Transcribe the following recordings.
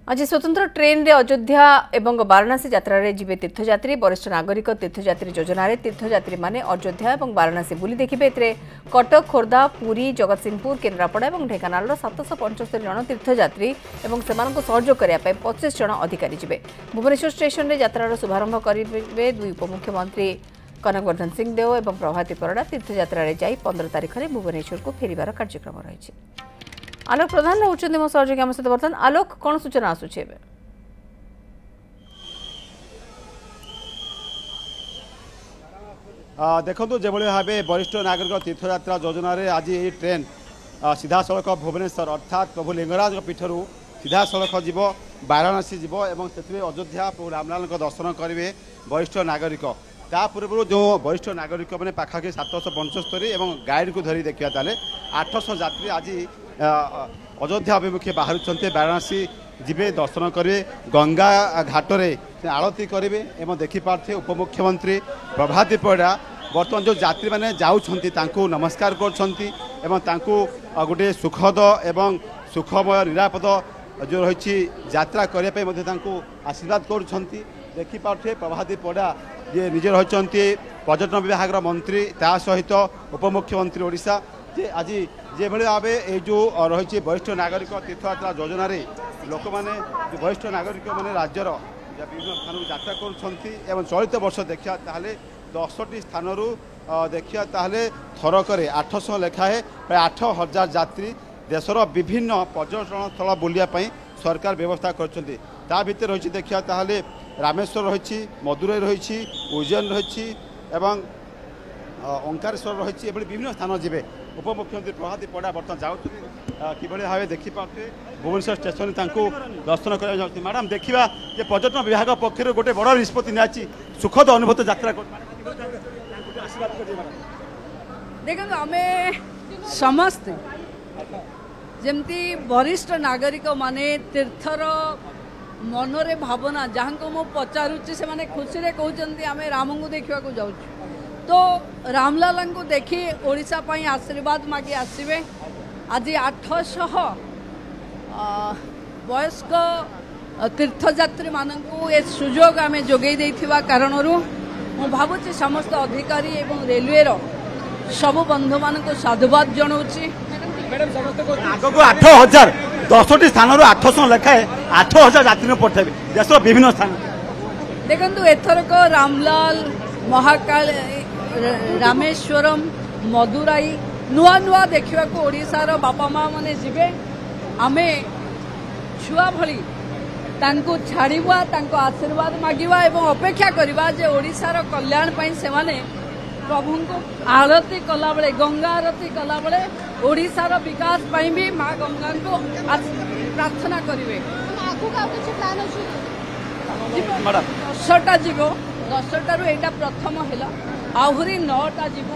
आज स्वतंत्र ट्रेन रे अयोध्या एवं वाराणसी यात्रा रे जीवे तीर्थयात्री वरिष्ठ नागरिक तीर्थयात्री योजना रे तीर्थयात्री माने अयोध्या एवं वाराणसी बुली देखिबे। एतरे कटक खोर्धा पुरी जगतसिंहपुर केन्द्रापड़ा और ढेंकानाल 775 जन तीर्थयात्री एवं सेमानक सहयोग करिया पय 25 जन अधिकारी जीवे। भुवनेश्वर स्टेशन रे यात्रार शुभारंभ करिबे दुई उपमुख्यमंत्री कनकवर्धन सिंह देव एवं प्रभाती परिड़ा तीर्थयात्रा रे जाई 15 तारिख रे भुवनेश्वर को फेरिबार कार्यक्रम रही। आलोक प्रधान रहउछन्ति मो सहयोगी आम सहित वर्तमान। आलोक कौन सूचना आसुछे? देखो जो भाव वरिष्ठ नागरिक तीर्थयात्रा योजना रे आज ये ट्रेन सीधा सड़क भुवनेश्वर अर्थात प्रभु लिंगराज पीठर सीधा सड़क जीव वाराणसी जीव एवं से अयोध्या प्रभु रामलाल दर्शन करेंगे वरिष्ठ नागरिक। ता पूर्व जो वरिष्ठ नागरिक मैंने पाखापाखि 775 एवं गाइड को धरी देखा 800 यात्री आज अयोध्या अभिमुखे बाहर वाराणसी जीवे दर्शन करेंगे गंगा घाटरे आरती करेंगे एवं देखिपारे उपमुख्यमंत्री प्रभाती परिड़ा बर्तमान जो यात्री मैंने जाऊँ नमस्कार कर गोटे सुखद एवं सुखमय निरापद जो रही यात्रा करने आशीर्वाद कर देखिपारे प्रभाती परिड़ा ये निजे रही पर्यटन विभाग मंत्री ता सहित उपमुख्यमंत्री ओडिशा जे आज जे भाव ये जो रही वरिष्ठ नागरिक तीर्थयात्रा योजना रे लोक मैंने वरिष्ठ नागरिक मैंने राज्यर विभिन्न स्थान यात्रा कर चलित वर्ष देखा 10टी स्थान देखा थरक 800 लेखाए प्राय 8000 यात्री देशर विभिन्न पर्यटन स्थल बुलायापी सरकार व्यवस्था कर भितर रही देखा रामेश्वर रही मदुरै रही उज्जैन रही ओंकारेश्वर रही विभिन्न स्थान जी उपमुख्यमंत्री प्रभाती परिड़ा बर्तमान जाऊँगी कि भाव देखिपारे भुवनेश्वर स्टेशन दर्शन कर मैडम देखा पर्यटन विभाग पक्ष गोटे बड़ निष्पत्ति नि सुखद अनुभूत यात्रा देखो आम समस्ते जमती वरिष्ठ नागरिक माने तीर्थर मनरे भावना जहाँ को मु पचारुची से माने खुशी रे कहते आम राम को देखा जाऊँ तो रामलाल को देखी ओडिशा पाई आशीर्वाद मागी आसवे। आज 800 वयस्क तीर्थयात्री मानू ए सुजोग आम जोगई देथिबा कारणरू मु भावुची समस्त अधिकारी एवं रेलवे सबु बंधु मान साधुवाद जनाऊँगी। आगक 8000 10टी स्थान 800 लेखाए 8000 यात्री पठाइबे देश विभिन्न स्थान देखु एथरक रामलाल महाकाल रामेश्वरम मदुराई नुआ नुआ देखा ओडिशार बापा माँ मैंने जीवे आमे छुआ भली तांको छाड़िबा तांको आशीर्वाद मागिबा एवं अपेक्षा करबा जे ओडिशार कल्याण पई से माने प्रभु को आरती कला बेले गंगा आरती कला बेले ओडिशार विकास पई भी माँ गंगा को प्रार्थना करिवे। दशटा जीव 10टारू एटा प्रथम है आहरी 9टा जीव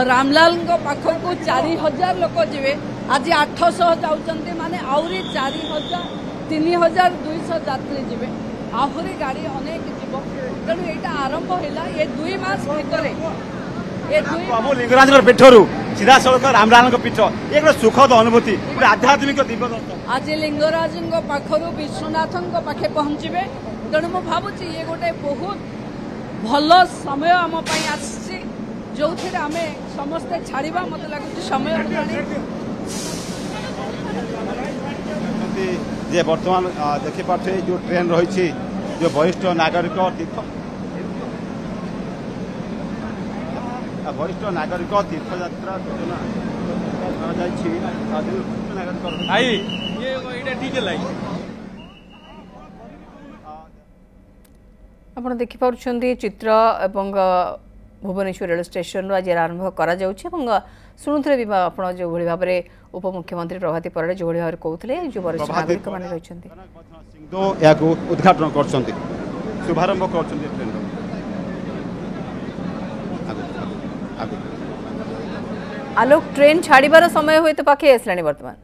रामलाल पाखक 4000 लोक जीवे आज 800 जाऊँच माने आहरी 3200 यात्री जीवे आहरी गाड़ी अनेक जीव तेणु यहाँ आरंभ है ये 2 मास भितर लिंगराज पीठर सीधा सड़क रामलाल पीठ एक सुखद अनुभूति आध्यात्मिक दिव्य आज लिंगराज पाखर विश्वनाथ पाखे पहुँचे तेणु मु भावुची ये गोटे बहुत भल समय आम आसी जो आम समस्ते छाड़ा मत लगुच समय जे वर्तमान देखिपारे जो ट्रेन रही जो वरिष्ठ नागरिक तीर्थयात्रा योजना आपण देखिपारे चित्र एवं भुवनेश्वर रेल स्टेशन आज आरंभ करा शुणुले आप जो भाव में उपमुख्यमंत्री प्रभाती परिड़ा जो भाव कहते जो वरिष्ठ नागरिक मैंने रही उद्घाटन कर शुभारंभ कर आलोक ट्रेन छाड़बार समय हुए तो पाखे आसला वर्तमान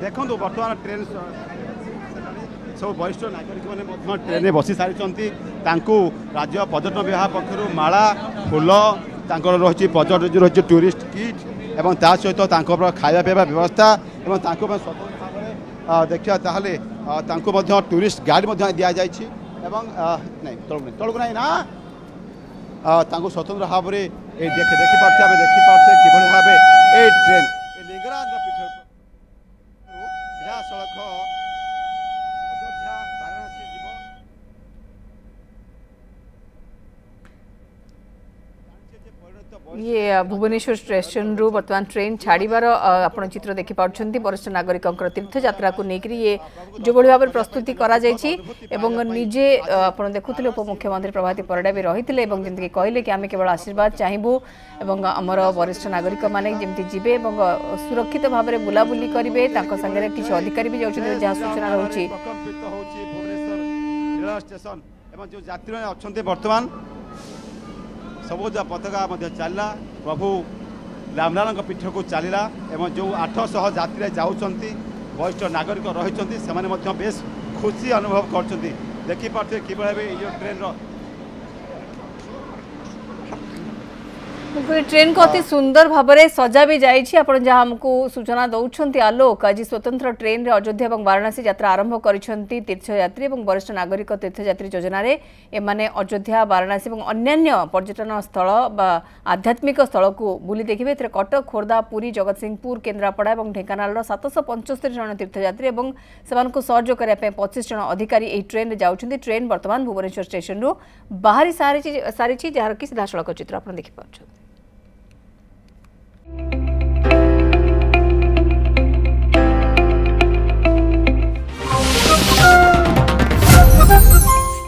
देखो बर्तमान ट्रेन सब वरिष्ठ नागरिक मैंने ट्रेन बसी सारी राज्य पर्यटन विभाग पक्षर माला फूल रही पर्यटन जो रही टूरिस्ट किट এবং ତା ସହିତ ତାଙ୍କ ଖାଇବା ପିଇବା ବ୍ୟବସ୍ଥା ଏବଂ ତାଙ୍କ ପାଇଁ ସ୍ୱତନ୍ତ୍ର ଭାବରେ ଦେଖିବା ତାହେଲେ ତାଙ୍କୁ ମଧ୍ୟ ଟୁରିଷ୍ଟ ଗାଇଡ଼ ମଧ୍ୟ ଦିଆଯାଇଛି ଏବଂ ନାଇଁ ତଳକୁ ନାହିଁ ନା ତାଙ୍କୁ ସ୍ୱତନ୍ତ୍ର ଭାବରେ ଦେଖିପାରୁଛେ ଆମେ ଦେଖିପାରୁଛେ କିଭଳି ଭାବେ এই ট্রেন লিঙ্গরাজ পীঠ সিধাসলখ অযোধ্যা বারাণসী যাব ये भुवनेश्वर स्टेशन रु वर्तमान ट्रेन छाड़बार आपण चित्र देखि पाउछंती वरिष्ठ नागरिकंकर तीर्थयात्रा को लेकर ये जो बड़ी भाव प्रस्तुति करा जायछि एवं निजे आपण देखुथिले उपमुख्यमंत्री प्रभाती परिडा भी रहिथिले एवं जेंति कहले कि आमे केवल आशीर्वाद चाहिबू एवं हमर वरिष्ठ नागरिक माने जेंति जिबे एवं सुरक्षित भाव में बुलाबुली करिवे तांको संगे किछि अधिकारी भी जाउछन्ती जहा सूचना रहउछि भुवनेश्वर रेल स्टेशन एवं जो यात्री अछन्ती वर्तमान सबुज पताका चलला प्रभु रामलाल पीठ को चलला एवं जो 800 यात्री जाऊँगी वरिष्ठ नागरिक रही से बेस खुशी अनुभव कर देखिपे कि ट्रेन ट्रेन को अति सुंदर भाव में सजा भी जाइए जहाँ हमको सूचना दौरान आलोक आज स्वतंत्र ट्रेन रे अयोध्या और वाराणसी यात्रा आरंभ करिसेंती तीर्थयात्री और वरिष्ठ नागरिक तीर्थयात्री योजना एमाने अयोध्या वाराणसी और अन्यान्य पर्यटन स्थल बा आध्यात्मिक स्थल को बुली देखिए कटक खोर्धा पुरी जगतसिंहपुर केन्द्रापड़ा और ढेंकानाल 775 जन तीर्थयात्री और से सहयोग करने 25 जन अधिकारी यह ट्रेन जाऊँगी ट्रेन वर्तमान भुवनेश्वर स्टेशन रु बाहरी सारी जार की सीधासलख चित्र आप देखिपार।